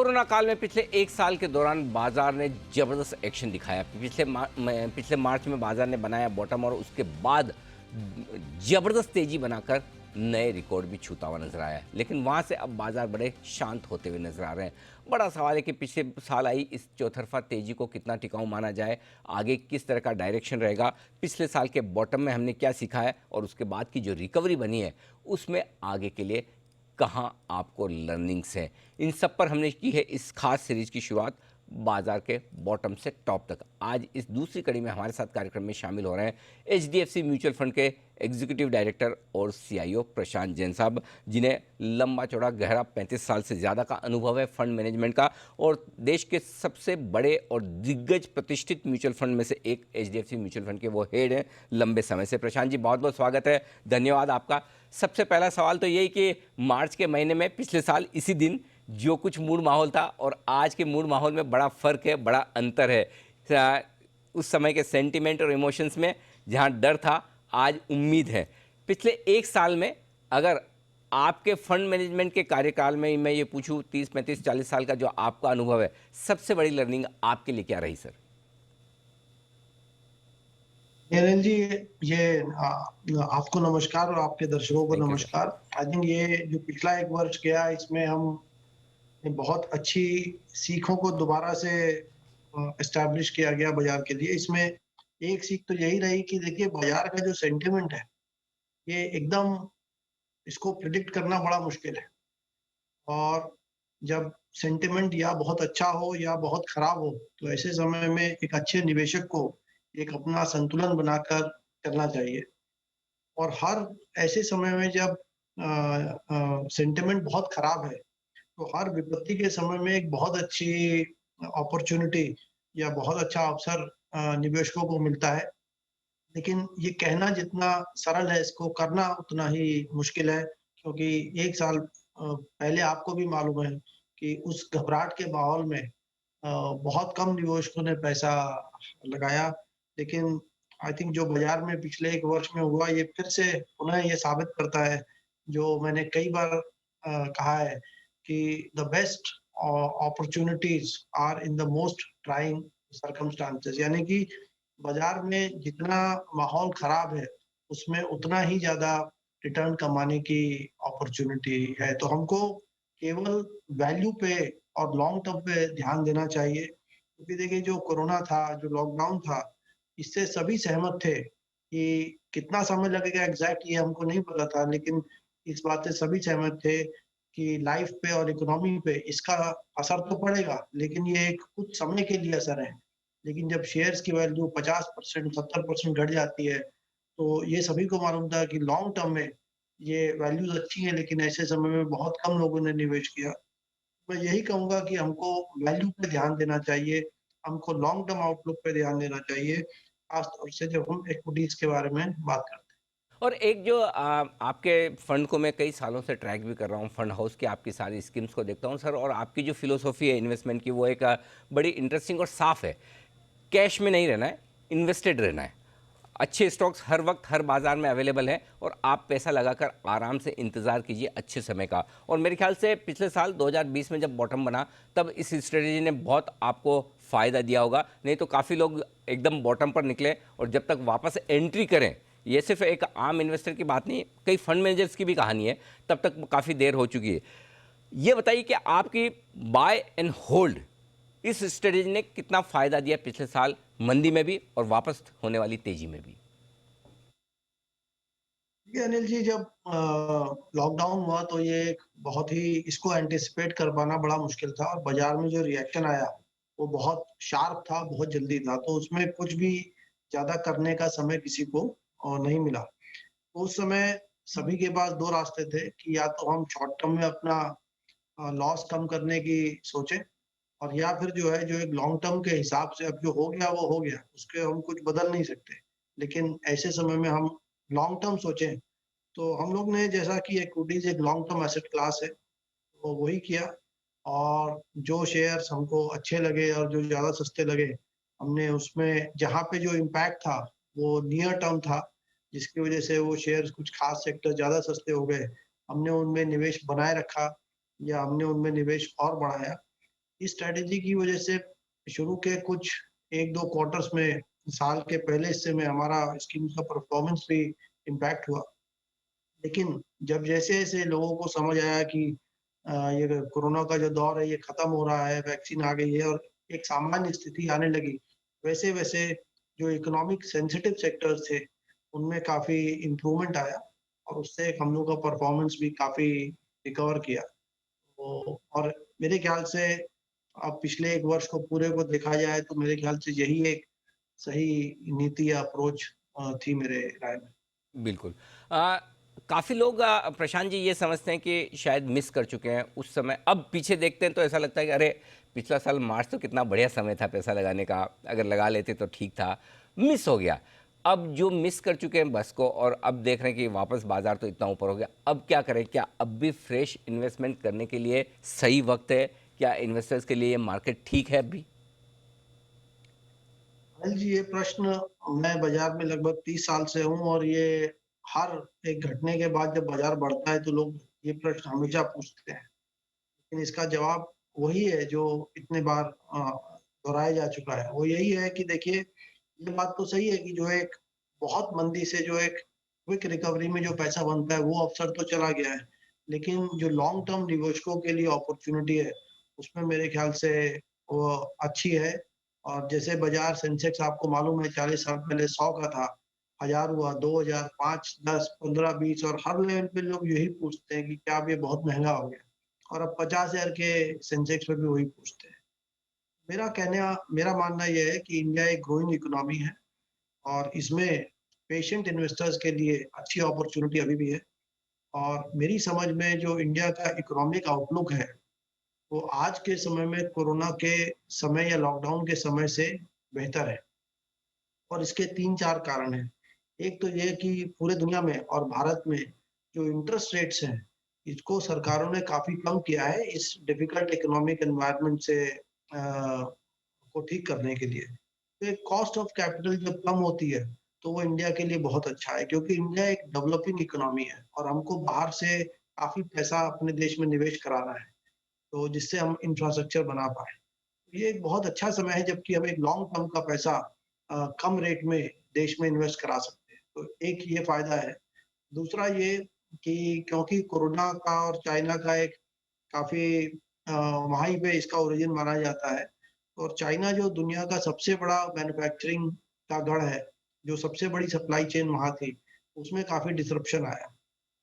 Corona काल में पिछले एक साल के दौरान बाजार ने जबरदस्त एक्शन दिखाया। पिछले मार्च में बाजार ने बनाया बॉटम और उसके बाद जबरदस्त तेजी बनाकर नए रिकॉर्ड भी छूता हुआ नजर आया है। लेकिन वहां से अब बाजार बड़े शांत होते हुए नजर आ रहे हैं। बड़ा सवाल है कि पिछले साल आई इस चौतरफा तेजी को कितना टिकाऊ माना जाए, आगे किस तरह का डायरेक्शन रहेगा, पिछले साल के बॉटम में हमने क्या सीखा है और उसके बाद की जो रिकवरी बनी है उसमें आगे के लिए कहाँ आपको लर्निंग्स हैं। इन सब पर हमने की है इस खास सीरीज की शुरुआत बाजार के बॉटम से टॉप तक। आज इस दूसरी कड़ी में हमारे साथ कार्यक्रम में शामिल हो रहे हैं एचडीएफसी म्यूचुअल फंड के एग्जीक्यूटिव डायरेक्टर और सीआईओ प्रशांत जैन साहब, जिन्हें लंबा चौड़ा गहरा 35 साल से ज़्यादा का अनुभव है फंड मैनेजमेंट का और देश के सबसे बड़े और दिग्गज प्रतिष्ठित म्यूचुअल फंड में से एक एचडीएफसी म्यूचुअल फंड के वो हेड हैं लंबे समय से। प्रशांत जी, बहुत बहुत स्वागत है, धन्यवाद आपका। सबसे पहला सवाल तो यही कि मार्च के महीने में पिछले साल इसी दिन जो कुछ मूड माहौल था और आज के मूड माहौल में बड़ा फर्क है, बड़ा अंतर है। उस समय के सेंटिमेंट और इमोशंस में जहां डर था, आज उम्मीद है। पिछले एक साल में अगर आपके फंड मैनेजमेंट के कार्यकाल में मैं ये पूछूं, 30 35 40 साल का जो आपका अनुभव है, सबसे बड़ी लर्निंग आपके लिए क्या रही सर? अनिल जी, ये आपको नमस्कार और आपके दर्शकों को थैंक यू सर। नमस्कार। आई थिंक ये जो पिछला एक वर्ष गया, इसमें हम बहुत अच्छी सीखों को दोबारा से एस्टैब्लिश किया गया बाजार के लिए। इसमें एक सीख तो यही रही कि देखिए, बाजार का जो सेंटिमेंट है, ये एकदम इसको प्रिडिक्ट करना बड़ा मुश्किल है। और जब सेंटिमेंट या बहुत अच्छा हो या बहुत खराब हो, तो ऐसे समय में एक अच्छे निवेशक को एक अपना संतुलन बनाकर करना चाहिए। और हर ऐसे समय में जब सेंटिमेंट बहुत खराब है, तो हर विपत्ति के समय में एक बहुत अच्छी अपॉर्च्युनिटी या बहुत अच्छा अवसर निवेशकों को मिलता है। लेकिन ये कहना जितना सरल है, इसको करना उतना ही मुश्किल है, क्योंकि 1 साल पहले आपको भी मालूम है कि उस घबराहट के माहौल में बहुत कम निवेशकों ने पैसा लगाया। लेकिन आई थिंक जो बाज़ार में पिछले 1 वर्ष में हुआ, ये फिर से पुनः ये साबित करता है, जो मैंने कई बार कहा है कि the best opportunities are in the most trying circumstances. यानी कि बाज़ार में जितना माहौल खराब है, उसमें उतना ही ज़्यादा रिटर्न कमाने की अपॉर्च्युनिटी है। तो हमको केवल वैल्यू पे और लॉन्ग टर्म पे ध्यान देना चाहिए। क्योंकि देखिए, जो कोरोना था, जो लॉकडाउन था, इससे सभी सहमत थे कि कितना समय लगेगा एग्ज़ैक्ट ये हमको नहीं पता था, लेकिन इस बात से सभी सहमत थे कि लाइफ़ पे और इकोनॉमी पे इसका असर तो पड़ेगा, लेकिन ये एक कुछ समय के लिए असर है। लेकिन जब शेयर्स की वैल्यू 50% 70% घट जाती है, तो ये सभी को मालूम था कि लॉन्ग टर्म में ये वैल्यूज़ अच्छी हैं, लेकिन ऐसे समय में बहुत कम लोगों ने निवेश किया। मैं यही कहूँगा कि हमको वैल्यू पे ध्यान देना चाहिए, हमको लॉन्ग टर्म आउटलुक पे ध्यान देना चाहिए, ख़ास तौर से जब हम इक्विटीज़ के बारे में बात करते हैं। और एक जो आपके फंड को मैं कई सालों से ट्रैक भी कर रहा हूँ, फंड हाउस की आपकी सारी स्कीम्स को देखता हूँ सर, और आपकी जो फिलोसॉफी है इन्वेस्टमेंट की वो एक बड़ी इंटरेस्टिंग और साफ है। कैश में नहीं रहना है, इन्वेस्टेड रहना है। अच्छे स्टॉक्स हर वक्त हर बाजार में अवेलेबल हैं और आप पैसा लगाकर आराम से इंतज़ार कीजिए अच्छे समय का। और मेरे ख्याल से पिछले साल 2020 में जब बॉटम बना, तब इस स्ट्रेटेजी ने बहुत आपको फ़ायदा दिया होगा। नहीं तो काफ़ी लोग एकदम बॉटम पर निकले और जब तक वापस एंट्री करें, ये सिर्फ एक आम इन्वेस्टर की बात नहीं, कई फंड मैनेजर्स की भी कहानी है, तब तक काफ़ी देर हो चुकी है। ये बताइए कि आपकी बाय एंड होल्ड इस स्ट्रेटेजी ने कितना फायदा दिया पिछले साल मंदी में भी और वापस होने वाली तेजी में भी? देखिए अनिल जी, जब लॉकडाउन हुआ, तो ये एक बहुत ही इसको एंटिसिपेट कर पाना बड़ा मुश्किल था, और बाज़ार में जो रिएक्शन आया, वो बहुत शार्प था, बहुत जल्दी था, तो उसमें कुछ भी ज़्यादा करने का समय किसी को नहीं मिला। तो उस समय सभी के पास 2 रास्ते थे कि या तो हम शॉर्ट टर्म में अपना लॉस कम करने की सोचें, और या फिर जो है, जो एक लॉन्ग टर्म के हिसाब से अब जो हो गया वो हो गया, उसके हम कुछ बदल नहीं सकते। लेकिन ऐसे समय में हम लॉन्ग टर्म सोचें, तो हम लोग ने, जैसा कि इक्विटीज़ एक लॉन्ग टर्म एसेट क्लास है, तो वही किया। और जो शेयर्स हमको अच्छे लगे और जो ज़्यादा सस्ते लगे, हमने उसमें, जहाँ पे जो इम्पैक्ट था, वो नियर टर्म था, जिसकी वज़ह से वो शेयर्स कुछ खास सेक्टर ज़्यादा सस्ते हो गए। हमने उनमें निवेश बनाए रखा या हमने उनमें निवेश और बढ़ाया। इस स्ट्रैटेजी की वजह से शुरू के कुछ 1-2 क्वार्टर्स में, साल के पहले हिस्से में हमारा स्कीम का परफॉर्मेंस भी इम्पैक्ट हुआ। लेकिन जब जैसे-जैसे लोगों को समझ आया कि ये कोरोना का जो दौर है ये खत्म हो रहा है, वैक्सीन आ गई है और एक सामान्य स्थिति आने लगी, वैसे-वैसे जो इकोनॉमिक सेंसिटिव सेक्टर्स थे, उनमें काफ़ी इम्प्रूवमेंट आया और उससे हम लोग का परफॉर्मेंस भी काफ़ी रिकवर किया। तो और मेरे ख्याल से अब पिछले 1 वर्ष को पूरे को देखा जाए तो मेरे ख्याल से यही एक सही नीति या अप्रोच थी मेरे राय में। बिल्कुल। अ, काफ़ी लोग प्रशांत जी ये समझते हैं कि शायद मिस कर चुके हैं उस समय। अब पीछे देखते हैं तो ऐसा लगता है कि अरे! पिछला साल मार्च तो कितना बढ़िया समय था पैसा लगाने का, अगर लगा लेते तो ठीक था, मिस हो गया। अब जो मिस कर चुके हैं बस को और अब देख रहे हैं कि वापस बाज़ार तो इतना ऊपर हो गया, अब क्या करें? क्या अब भी फ्रेश इन्वेस्टमेंट करने के लिए सही वक़्त है? क्या इन्वेस्टर्स के लिए ये मार्केट ठीक है अभी? अनिल जी, ये प्रश्न मैं बाज़ार में लगभग 30 साल से हूँ और ये हर एक घटने के बाद जब बाज़ार बढ़ता है तो लोग ये प्रश्न हमेशा पूछते हैं। लेकिन इसका जवाब वही है जो इतने बार दोहराया जा चुका है। वो यही है कि देखिए, ये बात तो सही है कि जो एक बहुत मंदी से जो एक क्विक रिकवरी में जो पैसा बनता है, वो अवसर तो चला गया है। लेकिन जो लॉन्ग टर्म निवेशकों के लिए अपॉर्च्युनिटी है, उसमें मेरे ख्याल से वो अच्छी है। और जैसे बाज़ार सेंसेक्स आपको मालूम है 40 साल पहले 100 का था, 1000 हुआ, 2000, 5, 10, 15, 20 और हर लेवल पे लोग यही पूछते हैं कि क्या अब ये बहुत महँगा हो गया? और अब 50,000 के सेंसेक्स में भी वही पूछते हैं। मेरा मानना ये है कि इंडिया एक ग्रोइंग इकोनॉमी है और इसमें पेशेंट इन्वेस्टर्स के लिए अच्छी अपॉर्च्युनिटी अभी भी है। और मेरी समझ में जो इंडिया का इकोनॉमिक आउटलुक है, वो आज के समय में कोरोना के समय या लॉकडाउन के समय से बेहतर है और इसके 3-4 कारण हैं। एक तो ये कि पूरे दुनिया में और भारत में जो इंटरेस्ट रेट्स हैं, इसको सरकारों ने काफ़ी कम किया है इस डिफिकल्ट इकोनॉमिक एनवायरनमेंट से को ठीक करने के लिए। तो एक कॉस्ट ऑफ कैपिटल जब कम होती है, तो वो इंडिया के लिए बहुत अच्छा है क्योंकि इंडिया एक डेवलपिंग इकोनॉमी है और हमको बाहर से काफ़ी पैसा अपने देश में निवेश कराना है, तो जिससे हम इंफ्रास्ट्रक्चर बना पाएँ। ये एक बहुत अच्छा समय है जबकि हम एक लॉन्ग टर्म का पैसा कम रेट में देश में इन्वेस्ट करा सकते हैं। तो एक ये फ़ायदा है। दूसरा ये कि क्योंकि कोरोना का और चाइना का एक काफ़ी वहीं पे इसका ओरिजिन माना जाता है और चाइना जो दुनिया का सबसे बड़ा मैन्युफैक्चरिंग का गढ़ है, जो सबसे बड़ी सप्लाई चेन वहाँ थी, उसमें काफ़ी डिसरप्शन आया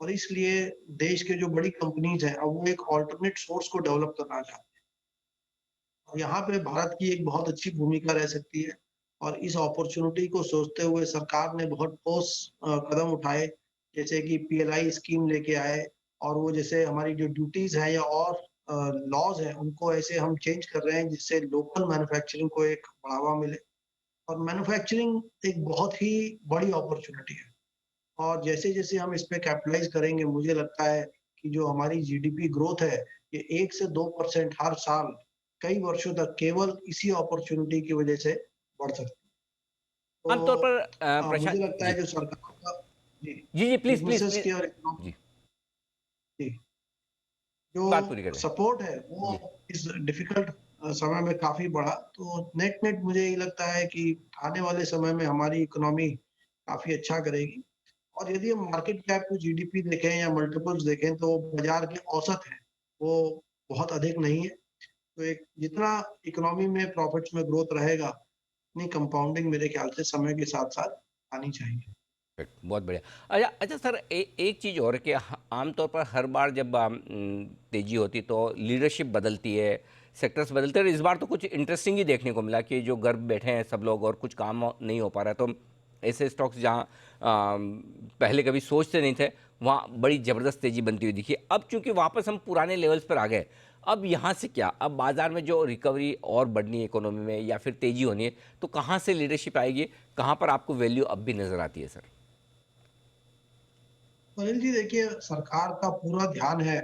और इसलिए देश के जो बड़ी कंपनीज़ हैं, अब वो एक अल्टरनेट सोर्स को डेवलप करना चाहते हैं। और यहाँ पे भारत की एक बहुत अच्छी भूमिका रह सकती है और इस अपॉर्च्युनिटी को सोचते हुए सरकार ने बहुत ठोस कदम उठाए, जैसे कि पीएलआई स्कीम लेके आए और वो जैसे हमारी जो ड्यूटीज़ हैं या और लॉज़ हैं, उनको ऐसे हम चेंज कर रहे हैं जिससे लोकल मैन्युफैक्चरिंग को एक बढ़ावा मिले और मैन्युफैक्चरिंग एक बहुत ही बड़ी अपॉर्च्युनिटी है और जैसे-जैसे हम इस पे कैपिटलाइज़ करेंगे, मुझे लगता है कि जो हमारी जीडीपी ग्रोथ है, ये 1 से 2% हर साल कई वर्षों तक केवल इसी अपॉर्च्युनिटी की वजह से बढ़ सकती है। आमतौर तो पर मुझे प्रशांत लगता है जी। जो सरकार का जी, जी, जी, प्लीज़, प्लीज़, बिज़नेसेस प्लीज़। के और इकोनॉमी जी, जी, जो बात पूरी करें। सपोर्ट है वो जी। इस डिफिकल्ट समय में काफ़ी बढ़ा। तो नेट-नेट मुझे ये लगता है कि आने वाले समय में हमारी इकोनॉमी काफ़ी अच्छा करेगी। और यदि हम मार्केट कैप टू जीडीपी देखें या मल्टीपल्स देखें तो बाजार के औसत हैं, वो बहुत अधिक नहीं है। तो एक जितना इकोनॉमी में प्रॉफिट्स में ग्रोथ रहेगा, उतनी कंपाउंडिंग मेरे ख्याल से समय के साथ-साथ आनी चाहिए। राइट, बहुत बढ़िया। अच्छा अच्छा सर, एक चीज़ और कि आमतौर पर हर बार जब तेज़ी होती तो लीडरशिप बदलती है, सेक्टर्स बदलते हैं और इस बार तो कुछ इंटरेस्टिंग ही देखने को मिला कि जो घर बैठे हैं सब लोग और कुछ काम नहीं हो पा रहा है, तो ऐसे स्टॉक्स जहाँ पहले कभी सोचते नहीं थे, वहाँ बड़ी ज़बरदस्त तेज़ी बनती हुई दिखी। अब चूंकि वापस हम पुराने लेवल्स पर आ गए, अब यहाँ से क्या, अब बाजार में जो रिकवरी और बढ़नी है इकोनॉमी में या फिर तेज़ी होनी है, तो कहाँ से लीडरशिप आएगी, कहाँ पर आपको वैल्यू अब भी नज़र आती है सर? अनिल जी देखिए, सरकार का पूरा ध्यान है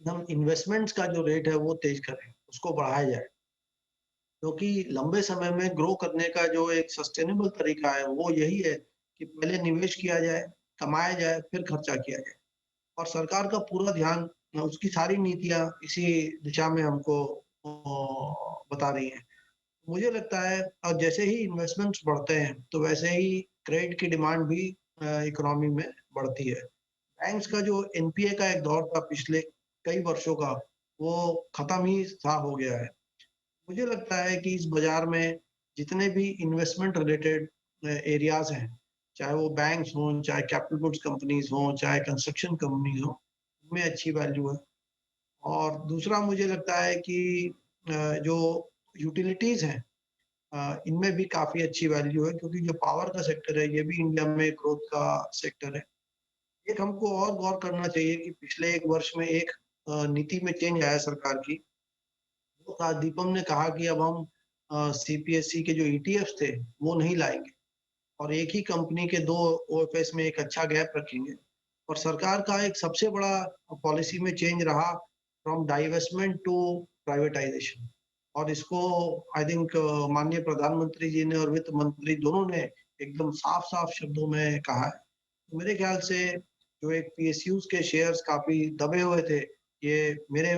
कि हम इन्वेस्टमेंट्स का जो रेट है वो तेज़ करें, उसको बढ़ाया जाए। क्योंकि लंबे समय में ग्रो करने का जो एक सस्टेनेबल तरीका है, वो यही है कि पहले निवेश किया जाए, कमाया जाए, फिर खर्चा किया जाए। और सरकार का पूरा ध्यान उसकी सारी नीतियाँ इसी दिशा में हमको बता रही हैं। मुझे लगता है और जैसे ही इन्वेस्टमेंट्स बढ़ते हैं, तो वैसे ही क्रेडिट की डिमांड भी इकोनॉमी में बढ़ती है। बैंक्स का जो एनपीए का एक दौर था पिछले कई वर्षों का, वो खत्म ही सा हो गया है। मुझे लगता है कि इस बाजार में जितने भी इन्वेस्टमेंट रिलेटेड एरियाज़ हैं, चाहे वो बैंक्स हों, चाहे कैपिटल गुड्स कंपनीज़ हों, चाहे कंस्ट्रक्शन कंपनीज़ हों, उनमें अच्छी वैल्यू है। और दूसरा मुझे लगता है कि जो यूटिलिटीज़ हैं इनमें भी काफ़ी अच्छी वैल्यू है क्योंकि जो पावर का सेक्टर है, ये भी इंडिया में ग्रोथ का सेक्टर है। एक हमको और गौर करना चाहिए कि पिछले 1 वर्ष में एक नीति में चेंज आया सरकार की। वो था दीपम ने कहा कि अब हम सीपीएसई के जो ईटीएफ्स थे, वो नहीं लाएँगे और एक ही कंपनी के 2 ओएफएस में एक अच्छा गैप रखेंगे। और सरकार का एक सबसे बड़ा पॉलिसी में चेंज रहा फ्रॉम डाइवेस्टमेंट टू प्राइवेटाइजेशन और इसको आई थिंक माननीय प्रधानमंत्री जी ने और वित्त मंत्री दोनों ने एकदम साफ-साफ शब्दों में कहा है। तो मेरे ख्याल से जो एक पीएसयूज़ के शेयर्स काफ़ी दबे हुए थे, ये मेरे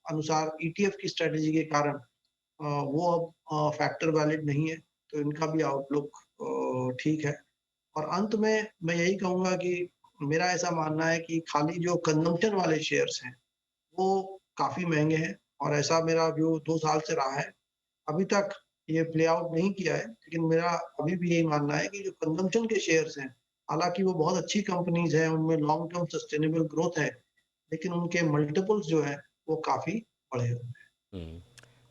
अनुसार ईटीएफ की स्ट्रैटेजी के कारण वो अब फैक्टर वैलिड नहीं है, तो इनका भी आउटलुक ठीक है। और अंत में मैं यही कहूँगा कि मेरा ऐसा मानना है कि खाली जो कंज़म्पशन वाले शेयर्स हैं, वो काफ़ी महँगे हैं और ऐसा मेरा व्यू 2 साल से रहा है। अभी तक ये प्ले आउट नहीं किया है, लेकिन मेरा अभी भी यही मानना है कि जो कंज़म्पशन के शेयर्स हैं, हालाँकि वो बहुत अच्छी कंपनीज़ हैं, उनमें लॉन्ग टर्म सस्टेनेबल ग्रोथ है, लेकिन उनके मल्टीपल्स जो हैं, वो काफ़ी बढ़े हुए हैं। हम्म,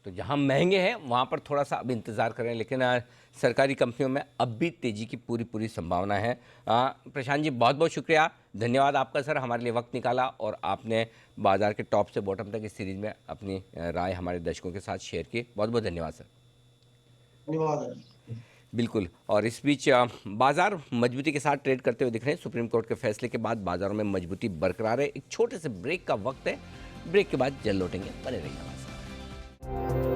तो जहां महंगे हैं वहां पर थोड़ा सा अब इंतज़ार करें, लेकिन सरकारी कंपनियों में अब भी तेज़ी की पूरी पूरी संभावना है। प्रशांत जी, बहुत बहुत शुक्रिया, धन्यवाद आपका सर, हमारे लिए वक्त निकाला और आपने बाजार के टॉप से बॉटम तक इस सीरीज़ में अपनी राय हमारे दर्शकों के साथ शेयर की। बहुत बहुत धन्यवाद सर। धन्यवाद। बिल्कुल। और इस बीच बाजार मजबूती के साथ ट्रेड करते हुए दिख रहे हैं। सुप्रीम कोर्ट के फैसले के बाद बाजारों में मजबूती बरकरार है। एक छोटे से ब्रेक का वक्त है, ब्रेक के बाद जल्द लौटेंगे, बने रहिए हमारे साथ।